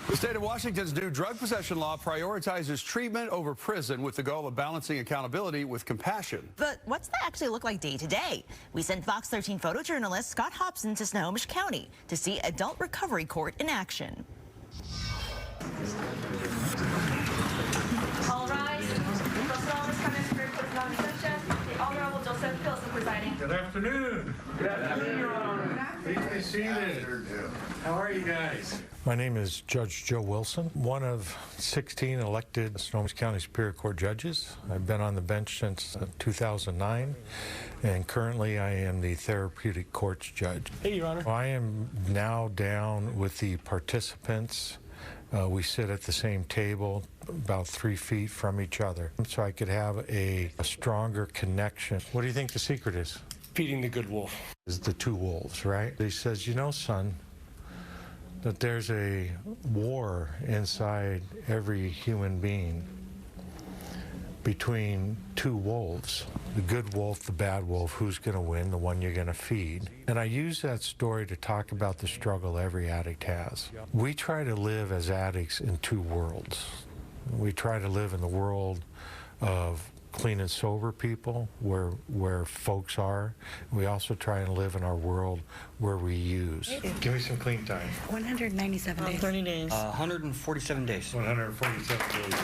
The state of Washington's new drug possession law prioritizes treatment over prison with the goal of balancing accountability with compassion. But what's that actually look like day to day? We sent Fox 13 photojournalist Scott Hobson to Snohomish County to see Adult Recovery Court in action. All rise. The Honorable Joseph Pilson presiding. Good afternoon. Good afternoon, Your Honor. Please be seated. How are you guys? My name is Judge Joe Wilson, one of 16 elected Snohomish County Superior Court judges. I've been on the bench since 2009, and currently I am the Therapeutic Courts judge. Hey, Your Honor. I am now down with the participants. We sit at the same table, about 3 feet from each other, so I could have a stronger connection. What do you think the secret is? Feeding the good wolf. Is the two wolves, right? He says, you know, son, that there's a war inside every human being between two wolves. The good wolf, the bad wolf, who's going to win, the one you're going to feed. And I use that story to talk about the struggle every addict has. We try to live as addicts in two worlds. We try to live in the world of clean and sober people, where folks are. We also try and live in our world where we use. Give me some clean time. 197 days. 30 days. 147 days. 147 days.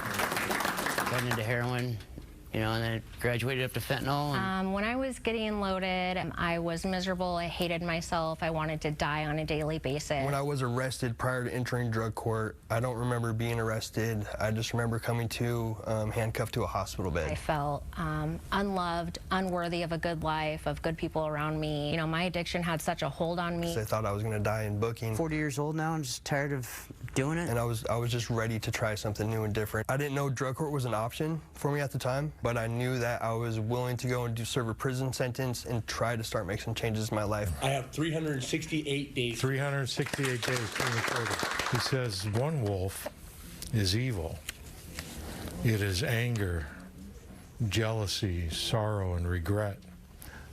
Got into heroin, you know, and then graduated up to fentanyl. When I was getting loaded, I was miserable. I hated myself. I wanted to die on a daily basis. When I was arrested prior to entering drug court, I don't remember being arrested. I just remember coming to handcuffed to a hospital bed. I felt unloved, unworthy of a good life, of good people around me. You know, my addiction had such a hold on me. I thought I was going to die in booking. 40 years old now, I'm just tired of doing it. And I was just ready to try something new and different. I didn't know drug court was an option for me at the time, but I knew that I was willing to go and serve a prison sentence and try to start making some changes in my life. I have 368 days. 368 days. He says one wolf is evil. It is anger, jealousy, sorrow, and regret.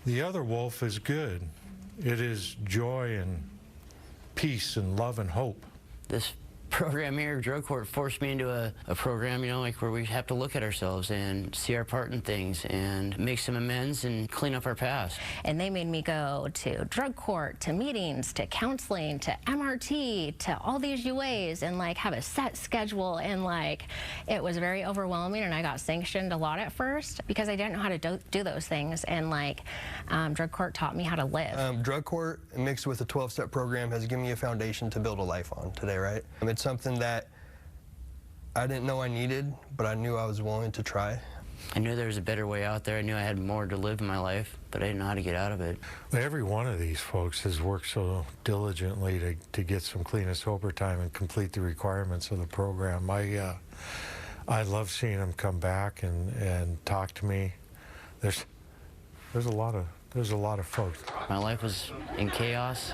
The other wolf is good. It is joy and peace and love and hope. This program here, drug court, forced me into a program, you know, like where we have to look at ourselves and see our part in things and make some amends and clean up our past. And they made me go to drug court, to meetings, to counseling, to MRT, to all these UAs, and like have a set schedule. And like, it was very overwhelming, and I got sanctioned a lot at first because I didn't know how to do those things. And like, drug court taught me how to live. Drug court mixed with a 12-step program has given me a foundation to build a life on today, right? It's something that I didn't know I needed, but I knew I was willing to try. I knew there was a better way out there. I knew I had more to live in my life, but I didn't know how to get out of it. Every one of these folks has worked so diligently to get some clean and sober time and complete the requirements of the program. I love seeing them come back and talk to me. There's a lot of folks. My life was in chaos,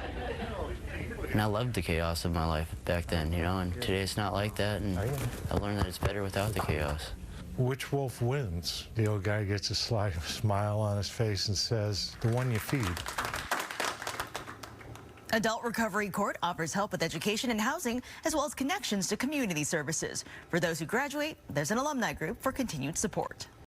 and I loved the chaos of my life back then, you know, and today it's not like that, and I learned that it's better without the chaos. Which wolf wins? The old guy gets a sly smile on his face and says, the one you feed. Adult Recovery Court offers help with education and housing, as well as connections to community services. For those who graduate, there's an alumni group for continued support.